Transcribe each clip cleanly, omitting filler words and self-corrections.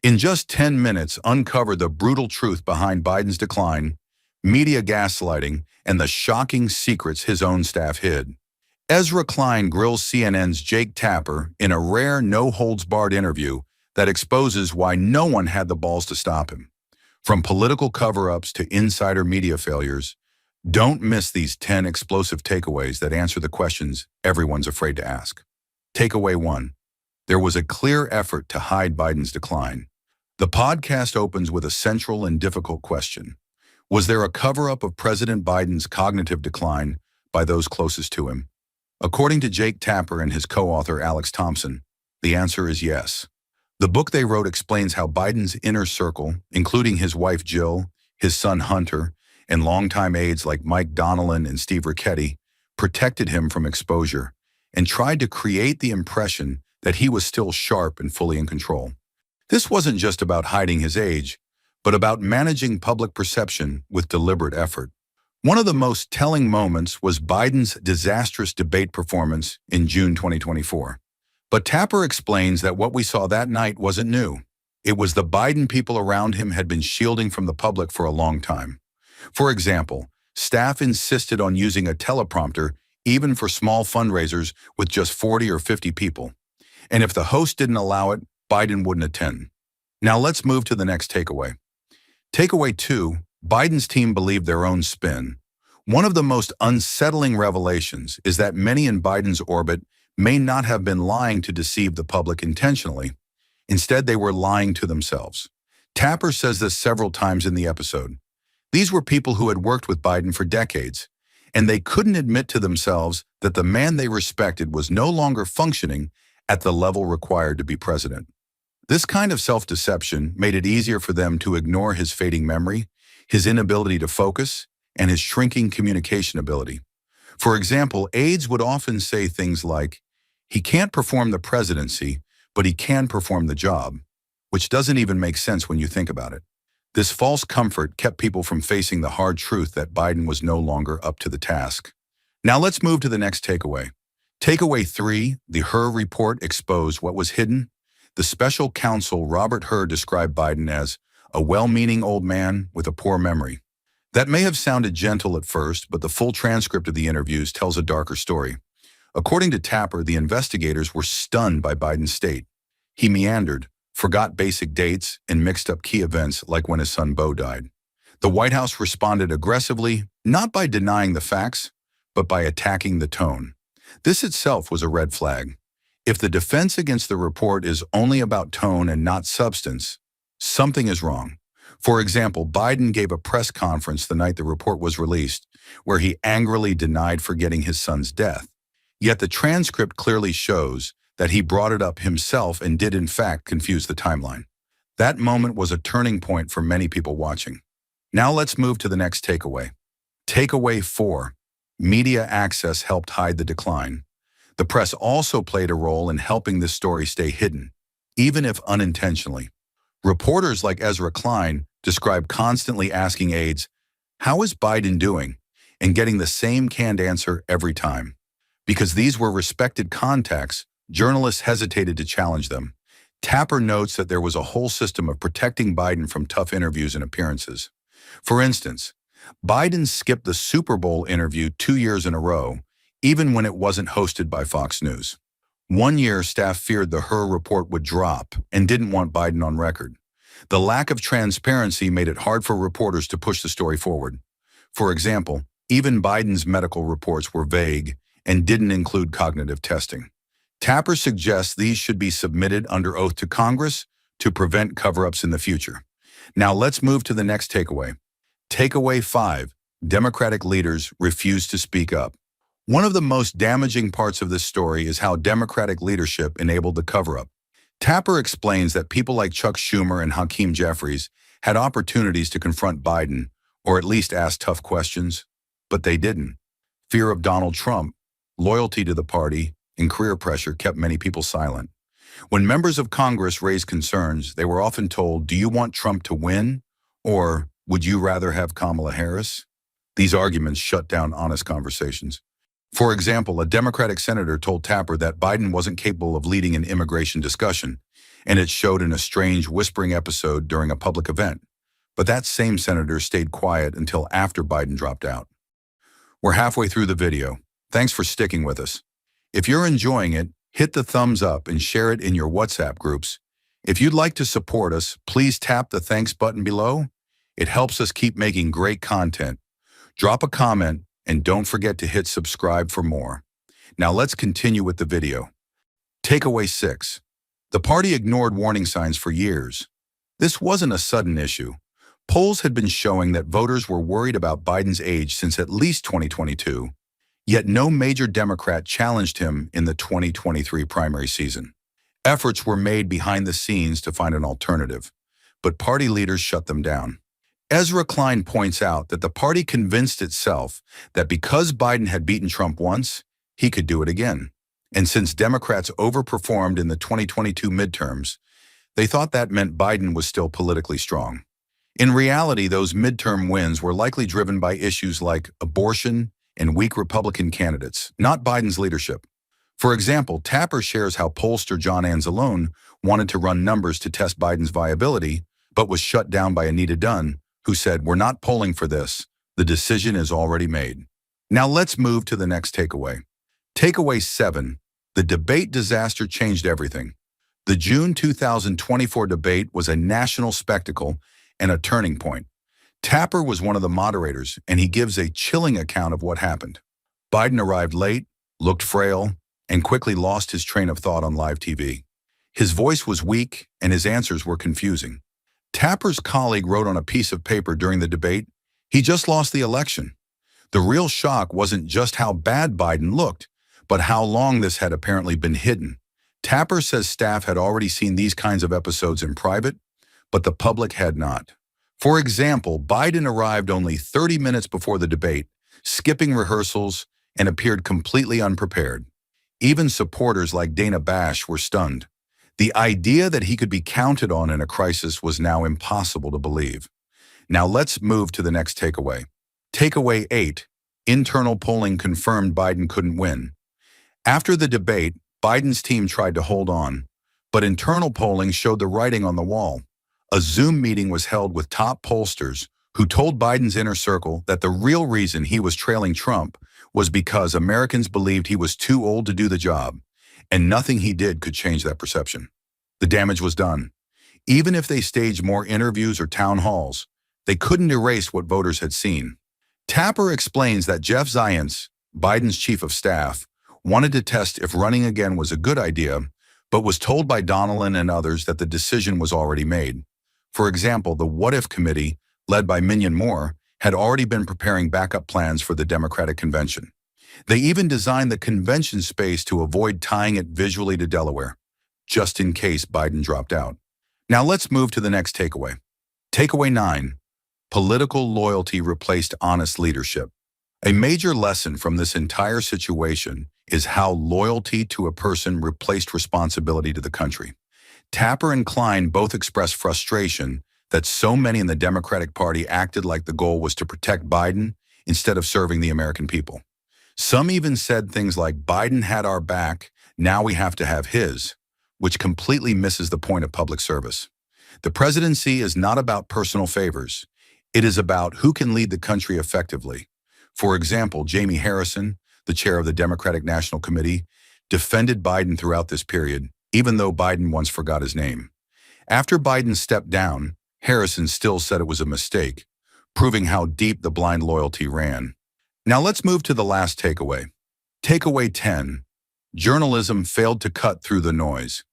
In just 10 minutes, uncover the brutal truth behind Biden's decline, media gaslighting, and the shocking secrets his own staff hid. Ezra Klein grills CNN's Jake Tapper in a rare no-holds-barred interview that exposes why no one had the balls to stop him. From political cover-ups to insider media failures, don't miss these 10 explosive takeaways that answer the questions everyone's afraid to ask. Takeaway 1. There was a clear effort to hide Biden's decline. The podcast opens with a central and difficult question. Was there a cover-up of President Biden's cognitive decline by those closest to him? According to Jake Tapper and his co-author Alex Thompson, the answer is yes. The book they wrote explains how Biden's inner circle, including his wife Jill, his son Hunter, and longtime aides like Mike Donnellan and Steve Ricchetti, protected him from exposure and tried to create the impression that he was still sharp and fully in control. This wasn't just about hiding his age, but about managing public perception with deliberate effort. One of the most telling moments was Biden's disastrous debate performance in June 2024. But Tapper explains that what we saw that night wasn't new. It was the Biden people around him had been shielding from the public for a long time. For example, staff insisted on using a teleprompter even for small fundraisers with just 40 or 50 people. And if the host didn't allow it, Biden wouldn't attend. Now let's move to the next takeaway. Takeaway 2, Biden's team believed their own spin. One of the most unsettling revelations is that many in Biden's orbit may not have been lying to deceive the public intentionally. Instead, they were lying to themselves. Tapper says this several times in the episode. These were people who had worked with Biden for decades, and they couldn't admit to themselves that the man they respected was no longer functioning at the level required to be president. This kind of self-deception made it easier for them to ignore his fading memory, his inability to focus, and his shrinking communication ability. For example, aides would often say things like, "He can't perform the presidency, but he can perform the job," which doesn't even make sense when you think about it. This false comfort kept people from facing the hard truth that Biden was no longer up to the task. Now let's move to the next takeaway. Takeaway 3, the Hur report exposed what was hidden. The special counsel Robert Hur described Biden as a well-meaning old man with a poor memory. That may have sounded gentle at first, but the full transcript of the interviews tells a darker story. According to Tapper, the investigators were stunned by Biden's state. He meandered, forgot basic dates, and mixed up key events like when his son Beau died. The White House responded aggressively, not by denying the facts, but by attacking the tone. This itself was a red flag. If the defense against the report is only about tone and not substance, something is wrong. For example, Biden gave a press conference the night the report was released, where he angrily denied forgetting his son's death. Yet the transcript clearly shows that he brought it up himself and did in fact confuse the timeline. That moment was a turning point for many people watching. Now let's move to the next takeaway. Takeaway 4. Media access helped hide the decline. The press also played a role in helping this story stay hidden, even if unintentionally. Reporters like Ezra Klein describe constantly asking aides, "How is Biden doing?" and getting the same canned answer every time. Because these were respected contacts, journalists hesitated to challenge them. Tapper notes that there was a whole system of protecting Biden from tough interviews and appearances. For instance, Biden skipped the Super Bowl interview 2 years in a row, even when it wasn't hosted by Fox News. One year, staff feared the Hur report would drop and didn't want Biden on record. The lack of transparency made it hard for reporters to push the story forward. For example, even Biden's medical reports were vague and didn't include cognitive testing. Tapper suggests these should be submitted under oath to Congress to prevent cover-ups in the future. Now let's move to the next takeaway. Takeaway 5. Democratic leaders refuse to speak up. One of the most damaging parts of this story is how Democratic leadership enabled the cover-up. Tapper explains that people like Chuck Schumer and Hakeem Jeffries had opportunities to confront Biden, or at least ask tough questions, but they didn't. Fear of Donald Trump, loyalty to the party, and career pressure kept many people silent. When members of Congress raised concerns, they were often told, "Do you want Trump to win?" or "Would you rather have Kamala Harris?" These arguments shut down honest conversations. For example, a Democratic senator told Tapper that Biden wasn't capable of leading an immigration discussion, and it showed in a strange whispering episode during a public event. But that same senator stayed quiet until after Biden dropped out. We're halfway through the video. Thanks for sticking with us. If you're enjoying it, hit the thumbs up and share it in your WhatsApp groups. If you'd like to support us, please tap the thanks button below. It helps us keep making great content. Drop a comment and don't forget to hit subscribe for more. Now let's continue with the video. Takeaway 6. The party ignored warning signs for years. This wasn't a sudden issue. Polls had been showing that voters were worried about Biden's age since at least 2022, yet no major Democrat challenged him in the 2023 primary season. Efforts were made behind the scenes to find an alternative, but party leaders shut them down. Ezra Klein points out that the party convinced itself that because Biden had beaten Trump once, he could do it again. And since Democrats overperformed in the 2022 midterms, they thought that meant Biden was still politically strong. In reality, those midterm wins were likely driven by issues like abortion and weak Republican candidates, not Biden's leadership. For example, Tapper shares how pollster John Anzalone wanted to run numbers to test Biden's viability, but was shut down by Anita Dunn, who said, "We're not polling for this. The decision is already made." Now let's move to the next takeaway. Takeaway 7. The debate disaster changed everything. The June 2024 debate was a national spectacle and a turning point. Tapper was one of the moderators, and he gives a chilling account of what happened. Biden arrived late, looked frail, and quickly lost his train of thought on live TV. His voice was weak, and his answers were confusing. Tapper's colleague wrote on a piece of paper during the debate, "He just lost the election." The real shock wasn't just how bad Biden looked, but how long this had apparently been hidden. Tapper says staff had already seen these kinds of episodes in private, but the public had not. For example, Biden arrived only 30 minutes before the debate, skipping rehearsals, and appeared completely unprepared. Even supporters like Dana Bash were stunned. The idea that he could be counted on in a crisis was now impossible to believe. Now let's move to the next takeaway. Takeaway 8. Internal polling confirmed Biden couldn't win. After the debate, Biden's team tried to hold on, but internal polling showed the writing on the wall. A Zoom meeting was held with top pollsters who told Biden's inner circle that the real reason he was trailing Trump was because Americans believed he was too old to do the job, and nothing he did could change that perception. The damage was done. Even if they staged more interviews or town halls, they couldn't erase what voters had seen. Tapper explains that Jeff Zients, Biden's chief of staff, wanted to test if running again was a good idea, but was told by Donilon and others that the decision was already made. For example, the What If Committee, led by Minyon Moore, had already been preparing backup plans for the Democratic convention. They even designed the convention space to avoid tying it visually to Delaware, just in case Biden dropped out. Now let's move to the next takeaway. Takeaway 9. Political loyalty replaced honest leadership. A major lesson from this entire situation is how loyalty to a person replaced responsibility to the country. Tapper and Klein both expressed frustration that so many in the Democratic Party acted like the goal was to protect Biden instead of serving the American people. Some even said things like, "Biden had our back, now we have to have his," which completely misses the point of public service. The presidency is not about personal favors. It is about who can lead the country effectively. For example, Jamie Harrison, the chair of the Democratic National Committee, defended Biden throughout this period, even though Biden once forgot his name. After Biden stepped down, Harrison still said it was a mistake, proving how deep the blind loyalty ran. Now let's move to the last takeaway. Takeaway 10. Journalism failed to cut through the noise.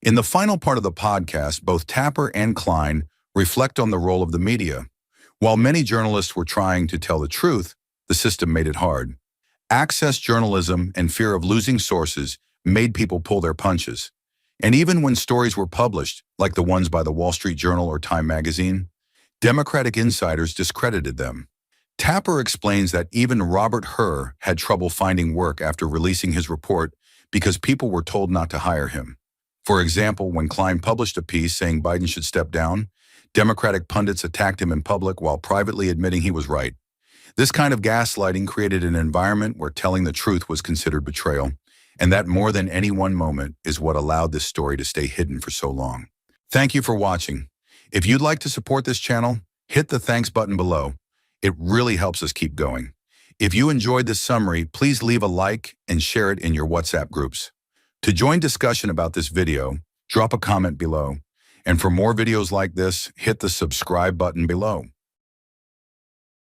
In the final part of the podcast, both Tapper and Klein reflect on the role of the media. While many journalists were trying to tell the truth, the system made it hard. Access journalism and fear of losing sources made people pull their punches. And even when stories were published, like the ones by the Wall Street Journal or Time magazine, Democratic insiders discredited them. Tapper explains that even Robert Hur had trouble finding work after releasing his report because people were told not to hire him. For example, when Klein published a piece saying Biden should step down, Democratic pundits attacked him in public while privately admitting he was right. This kind of gaslighting created an environment where telling the truth was considered betrayal, and that more than any one moment is what allowed this story to stay hidden for so long. Thank you for watching. If you'd like to support this channel, hit the thanks button below. It really helps us keep going. If you enjoyed this summary, please leave a like and share it in your WhatsApp groups. To join discussion about this video, drop a comment below. And for more videos like this, hit the subscribe button below.